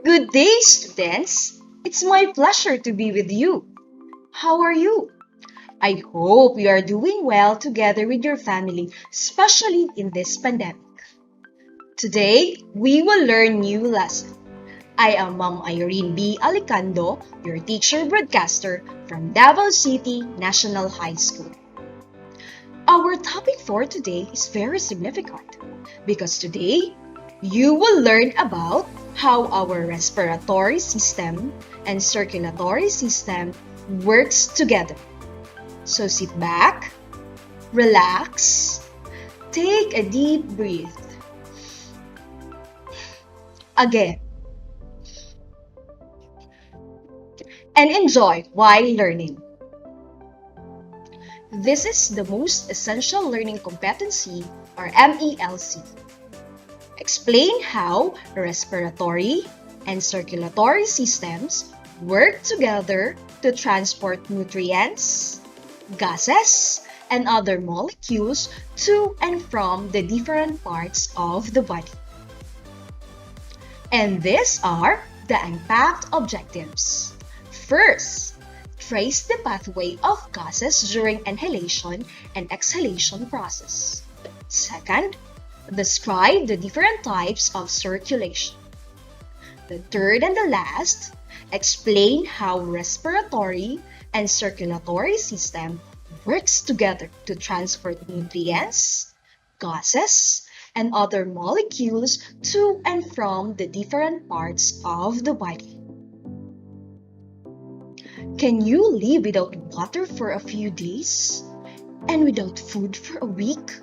Good day, students! It's my pleasure to be with you. How are you? I hope you are doing well together with your family, especially in this pandemic. Today, we will learn new lesson. I am Ma'am Irene B. Alicando, your teacher broadcaster from Davao City National High School. Our topic for today is very significant because today you will learn about how our respiratory system and circulatory system works together. So sit back, relax, take a deep breath. Again, and enjoy while learning. This is the most essential learning competency, or MELC. Explain how respiratory and circulatory systems work together to transport nutrients, gases, and other molecules to and from the different parts of the body. And these are the unpacked objectives. First, trace the pathway of gases during inhalation and exhalation process. Second, describe the different types of circulation. The third and the last, explain how respiratory and circulatory system works together to transport nutrients, gases, and other molecules to and from the different parts of the body. Can you live without water for a few days and without food for a week?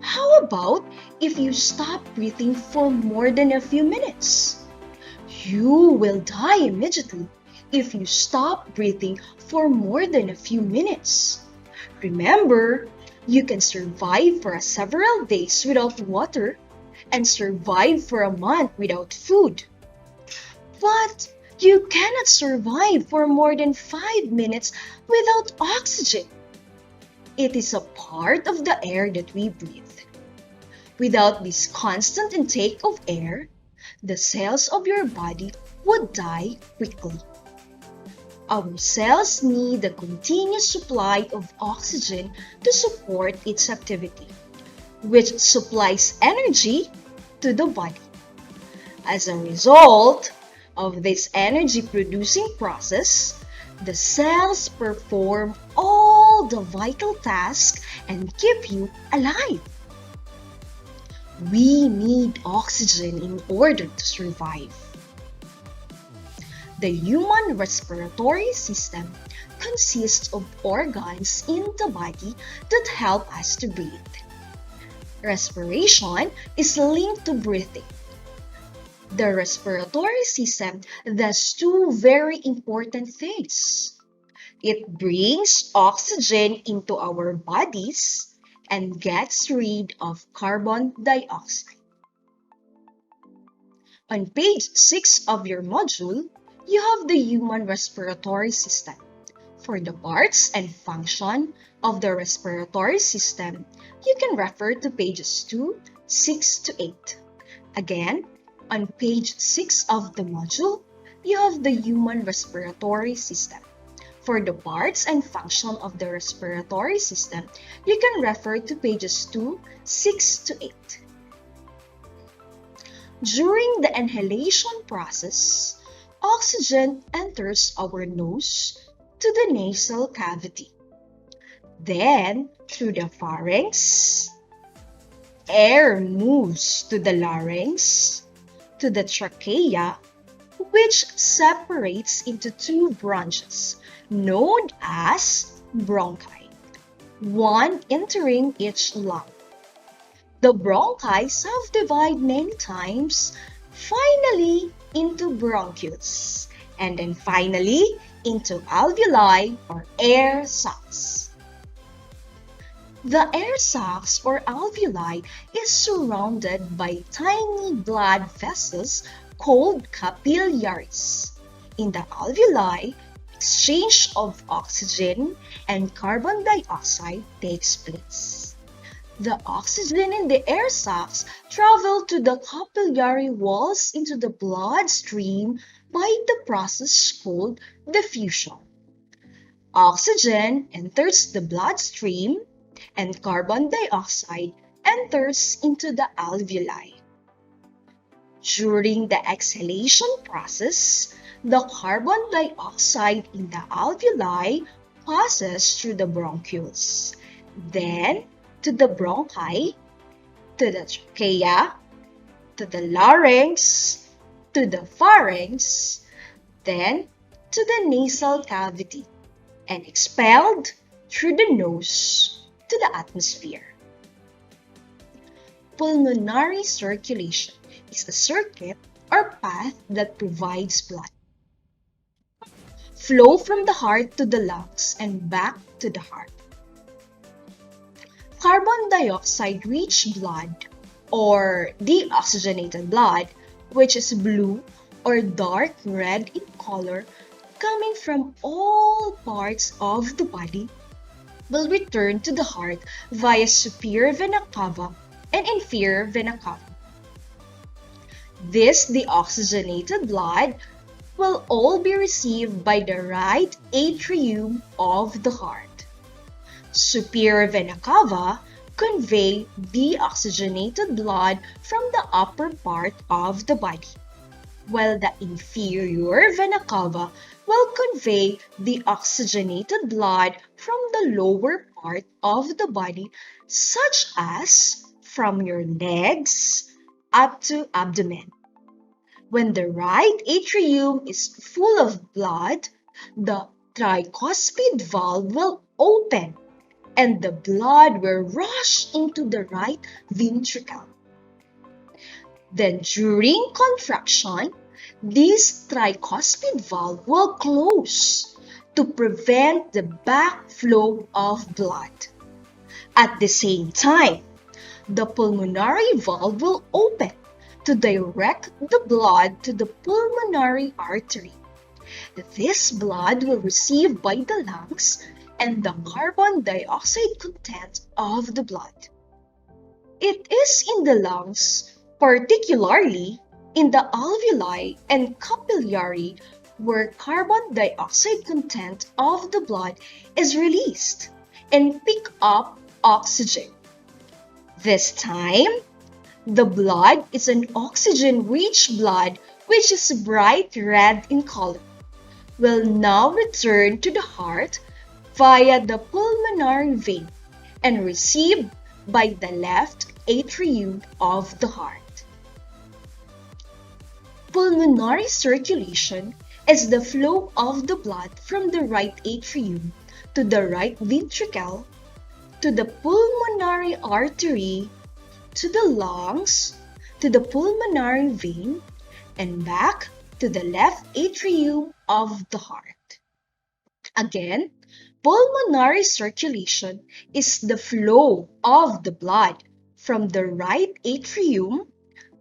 How about if you stop breathing for more than a few minutes? You will die immediately if you stop breathing for more than a few minutes. Remember, you can survive for several days without water and survive for a month without food. But you cannot survive for more than 5 minutes without oxygen. It is a part of the air that we breathe. Without this constant intake of air, the cells of your body would die quickly. Our cells need a continuous supply of oxygen to support its activity, which supplies energy to the body. As a result of this energy-producing process, the cells perform all the vital tasks and keep you alive. We need oxygen in order to survive. The human respiratory system consists of organs in the body that help us to breathe. Respiration is linked to breathing. The respiratory system does two very important things. It brings oxygen into our bodies and gets rid of carbon dioxide. On page 6 of your module, you have the human respiratory system. For the parts and function of the respiratory system, you can refer to pages 2, 6 to 8. Again, on page 6 of the module, you have the human respiratory system. For the parts and function of the respiratory system, you can refer to pages 2, 6 to 8. During the inhalation process, oxygen enters our nose to the nasal cavity. Then, through the pharynx, air moves to the larynx, to the trachea, which separates into two branches known as bronchi, one entering each lung. The bronchi subdivide many times, finally into bronchioles, and then finally into alveoli or air sacs. The air sacs or alveoli is surrounded by tiny blood vessels called capillaries. In the alveoli, exchange of oxygen and carbon dioxide takes place. The oxygen in the air sacs travel to the capillary walls into the bloodstream by the process called diffusion. Oxygen enters the bloodstream and carbon dioxide enters into the alveoli. During the exhalation process, the carbon dioxide in the alveoli passes through the bronchioles, then to the bronchi, to the trachea, to the larynx, to the pharynx, then to the nasal cavity, and expelled through the nose to the atmosphere. Pulmonary circulation is a circuit or path that provides blood flow from the heart to the lungs and back to the heart. Carbon dioxide-rich blood, or deoxygenated blood, which is blue or dark red in color, coming from all parts of the body, will return to the heart via superior vena cava and inferior vena cava. This deoxygenated blood will all be received by the right atrium of the heart. Superior vena cava convey deoxygenated blood from the upper part of the body, while the inferior vena cava will convey deoxygenated blood from the lower part of the body, such as from your legs up to abdomen. When the right atrium is full of blood, the tricuspid valve will open and the blood will rush into the right ventricle. Then during contraction, this tricuspid valve will close to prevent the backflow of blood. At the same time, the pulmonary valve will open to direct the blood to the pulmonary artery. This blood will receive by the lungs and the carbon dioxide content of the blood. It is in the lungs, particularly in the alveoli and capillary, where carbon dioxide content of the blood is released and pick up oxygen. This time, the blood is an oxygen-rich blood which is bright red in color, will now return to the heart via the pulmonary vein and received by the left atrium of the heart. Pulmonary circulation is the flow of the blood from the right atrium to the right ventricle, to the pulmonary artery, to the lungs, to the pulmonary vein, and back to the left atrium of the heart. Again, pulmonary circulation is the flow of the blood from the right atrium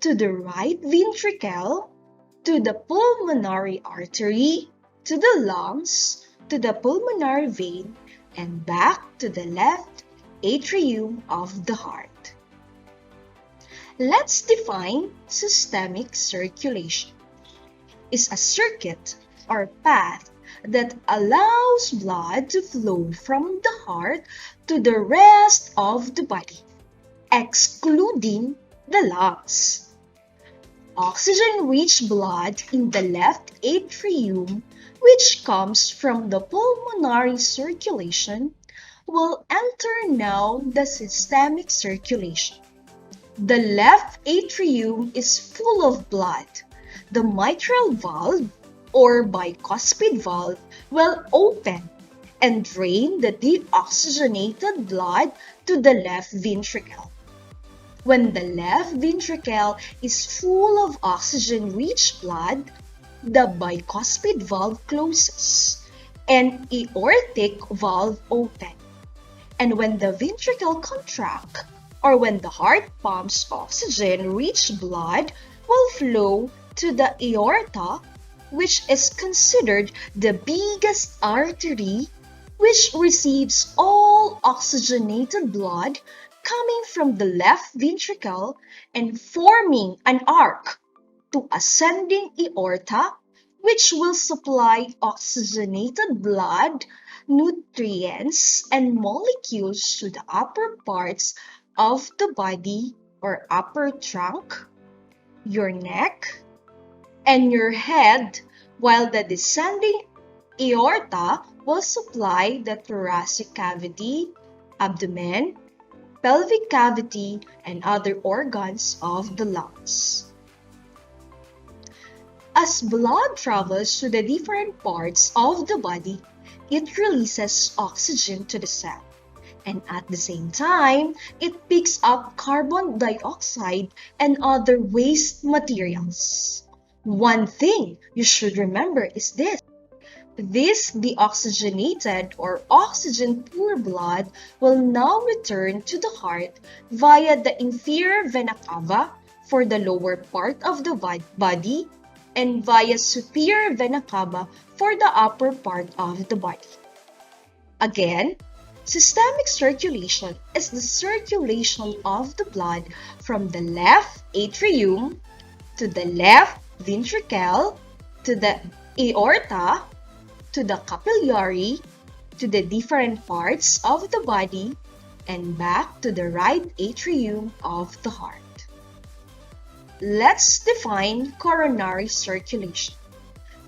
to the right ventricle, to the pulmonary artery, to the lungs, to the pulmonary vein, and back to the left atrium of the heart. Let's define systemic circulation. It's a circuit or path that allows blood to flow from the heart to the rest of the body, excluding the lungs. Oxygen-rich blood in the left atrium, which comes from the pulmonary circulation, will enter now the systemic circulation. The left atrium is full of blood. The mitral valve or bicuspid valve will open and drain the deoxygenated blood to the left ventricle. When the left ventricle is full of oxygen-rich blood, the bicuspid valve closes and aortic valve open. And when the ventricle contracts, or when the heart pumps oxygen-rich blood, will flow to the aorta, which is considered the biggest artery, which receives all oxygenated blood coming from the left ventricle and forming an arc to ascending aorta, which will supply oxygenated blood, nutrients, and molecules to the upper parts of the body or upper trunk, your neck, and your head, while the descending aorta will supply the thoracic cavity, abdomen, pelvic cavity, and other organs of the lungs. As blood travels to the different parts of the body, it releases oxygen to the cell, and at the same time, it picks up carbon dioxide and other waste materials. One thing you should remember is this. This deoxygenated or oxygen-poor blood will now return to the heart via the inferior vena cava for the lower part of the body and via superior vena cava for the upper part of the body. Again, systemic circulation is the circulation of the blood from the left atrium to the left ventricle to the aorta to the capillary to the different parts of the body and back to the right atrium of the heart. Let's define coronary circulation.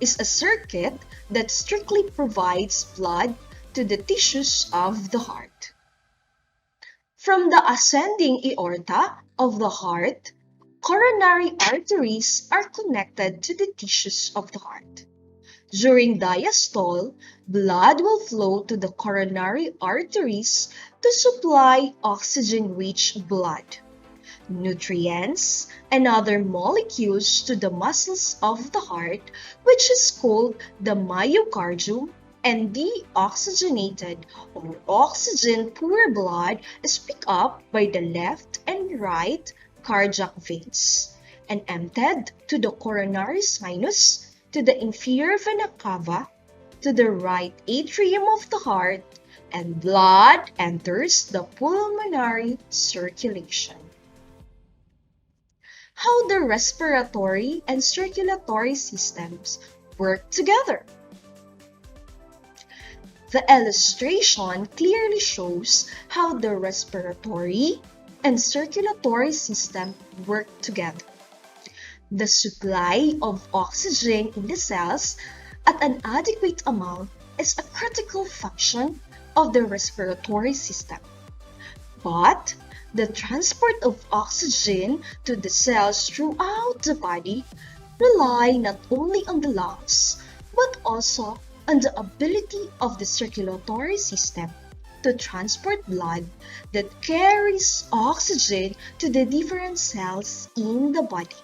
It's a circuit that strictly provides blood to the tissues of the heart. From the ascending aorta of the heart, coronary arteries are connected to the tissues of the heart. During diastole, blood will flow to the coronary arteries to supply oxygen-rich blood, nutrients, and other molecules to the muscles of the heart, which is called the myocardium, and deoxygenated or oxygen-poor blood is picked up by the left and right cardiac veins and emptied to the coronary sinus, to the inferior vena cava, to the right atrium of the heart, and blood enters the pulmonary circulation. How the respiratory and circulatory systems work together. The illustration clearly shows how the respiratory and circulatory system work together. The supply of oxygen in the cells at an adequate amount is a critical function of the respiratory system. But the transport of oxygen to the cells throughout the body rely not only on the lungs, but also on the ability of the circulatory system to transport blood that carries oxygen to the different cells in the body.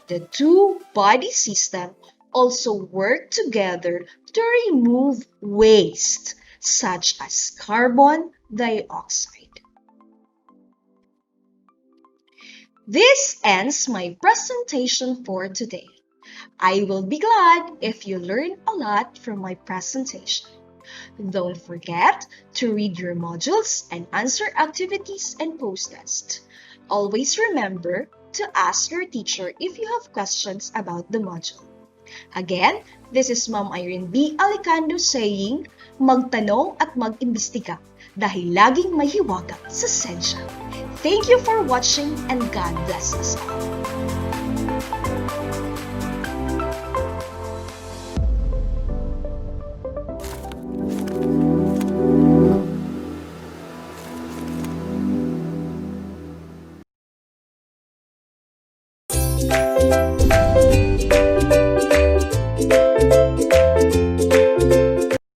The two body systems also work together to remove waste, such as carbon dioxide. This ends my presentation for today. I will be glad if you learn a lot from my presentation. Don't forget to read your modules and answer activities and post-tests. Always remember to ask your teacher if you have questions about the module. Again, this is Ma'am Irene B. Alicando saying, magtanong at mag-imbestiga dahil laging may hiwaga sa sensya. Thank you for watching and God bless us all.